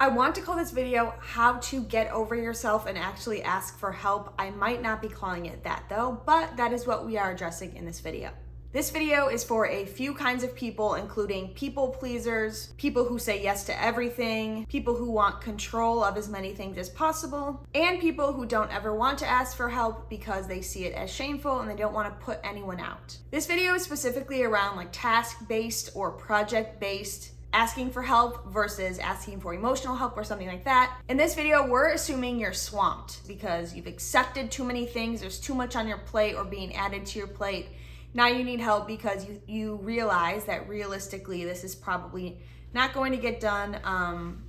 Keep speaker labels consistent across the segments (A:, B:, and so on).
A: I want to call this video how to get over yourself and actually ask for help. I might not be calling it that though, but that is what we are addressing in this video. This video is for a few kinds of people, including people pleasers, people who say yes to everything, people who want control of as many things as possible, and people who don't ever want to ask for help because they see it as shameful and they don't want to put anyone out. This video is specifically around like task-based or project-based asking for help versus asking for emotional help or something like that. In this video, we're assuming you're swamped because you've accepted too many things, there's too much on your plate or being added to your plate. Now you need help because you realize that realistically this is probably not going to get done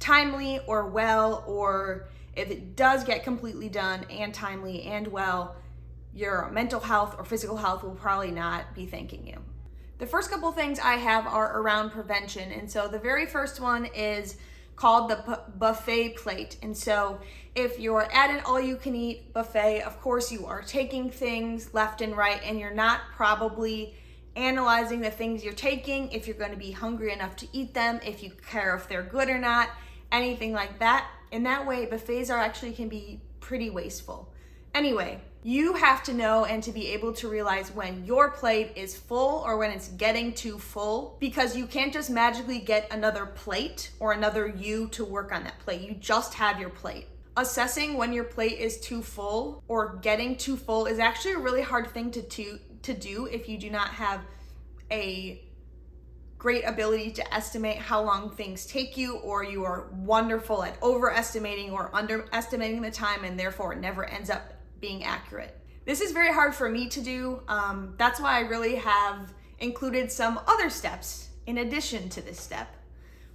A: timely or well, or if it does get completely done and timely and well, your mental health or physical health will probably not be thanking you. The first couple things I have are around prevention. And so the very first one is called the buffet plate. And so if you're at an all-you-can-eat buffet, of course you are taking things left and right, and you're not probably analyzing the things you're taking, if you're going to be hungry enough to eat them, if you care if they're good or not, anything like that. In that way, buffets can be pretty wasteful. Anyway, you have to know and to be able to realize when your plate is full or when it's getting too full, because you can't just magically get another plate or another you to work on that plate. You just have your plate. Assessing when your plate is too full or getting too full is actually a really hard thing to do if you do not have a great ability to estimate how long things take you, or you are wonderful at overestimating or underestimating the time and therefore it never ends up being accurate. This is very hard for me to do. That's why I really have included some other steps in addition to this step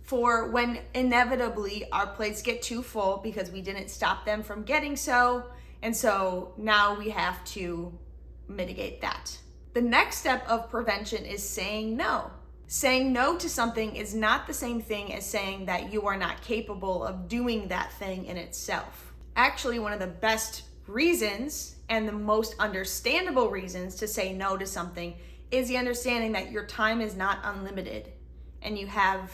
A: for when inevitably our plates get too full because we didn't stop them from getting so, and so now we have to mitigate that. The next step of prevention is saying no. Saying no to something is not the same thing as saying that you are not capable of doing that thing in itself. Actually, one of the best reasons and the most understandable reasons to say no to something is the understanding that your time is not unlimited and you have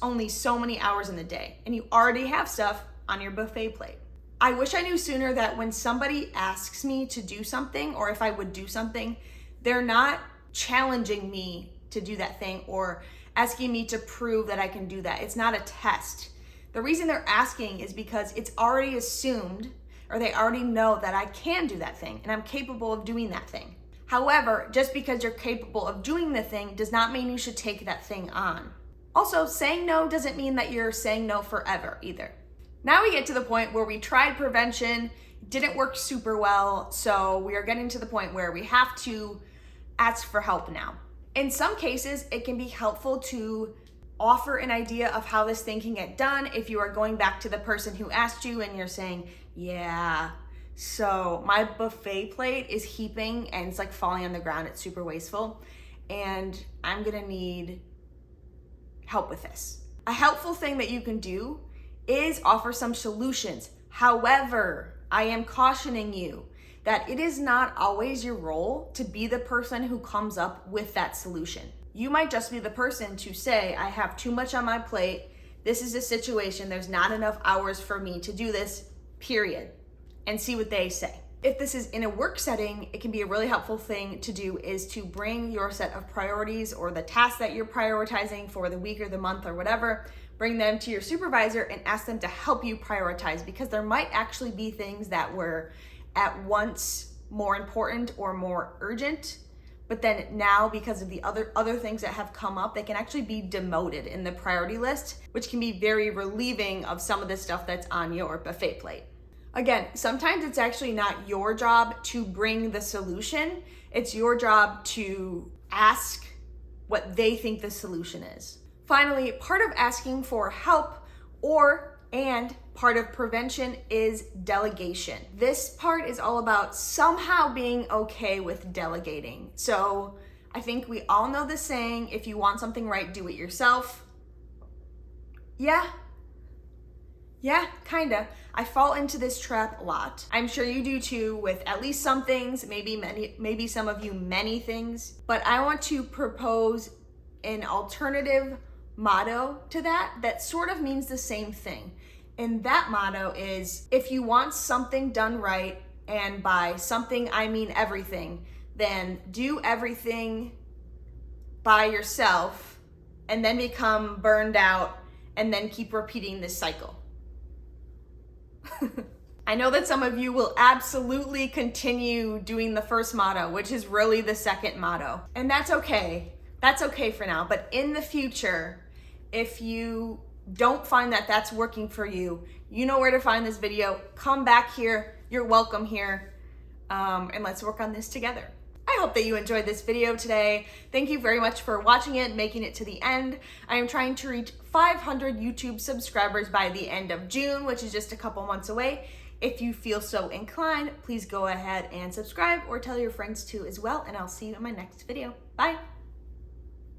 A: only so many hours in the day and you already have stuff on your buffet plate. I wish I knew sooner that when somebody asks me to do something, or if I would do something, they're not challenging me to do that thing or asking me to prove that I can do that. It's not a test. The reason they're asking is because it's already assumed, or they already know that I can do that thing and I'm capable of doing that thing. However, just because you're capable of doing the thing does not mean you should take that thing on. Also, saying no doesn't mean that you're saying no forever either. Now we get to the point where we tried prevention, didn't work super well, so we are getting to the point where we have to ask for help now. In some cases, it can be helpful to offer an idea of how this thing can get done if you are going back to the person who asked you and you're saying, yeah, so my buffet plate is heaping and it's like falling on the ground. It's super wasteful and I'm gonna need help with this. A helpful thing that you can do is offer some solutions. However, I am cautioning you that it is not always your role to be the person who comes up with that solution. You might just be the person to say, I have too much on my plate. This is a situation. There's not enough hours for me to do this, period. And see what they say. If this is in a work setting, it can be a really helpful thing to do is to bring your set of priorities or the tasks that you're prioritizing for the week or the month or whatever, bring them to your supervisor and ask them to help you prioritize, because there might actually be things that were at once more important or more urgent, but then now because of the other things that have come up, they can actually be demoted in the priority list, which can be very relieving of some of the stuff that's on your buffet plate. Again, sometimes it's actually not your job to bring the solution. It's your job to ask what they think the solution is. Finally, part of asking for help and part of prevention is delegation. This part is all about somehow being okay with delegating. So I think we all know the saying, if you want something right, do it yourself. Yeah, kinda. I fall into this trap a lot. I'm sure you do too, with at least some things, maybe some of you many things. But I want to propose an alternative motto to that sort of means the same thing. And that motto is, if you want something done right, and by something I mean everything, then do everything by yourself and then become burned out and then keep repeating this cycle. I know that some of you will absolutely continue doing the first motto, which is really the second motto. And that's okay. That's okay for now. But in the future, if you don't find that that's working for you, you know where to find this video. Come back here. You're welcome here. And let's work on this together. I hope that you enjoyed this video today. Thank you very much for watching it, making it to the end. I am trying to reach 500 YouTube subscribers by the end of June, which is just a couple months away. If you feel so inclined, please go ahead and subscribe or tell your friends to as well, and I'll see you in my next video. Bye.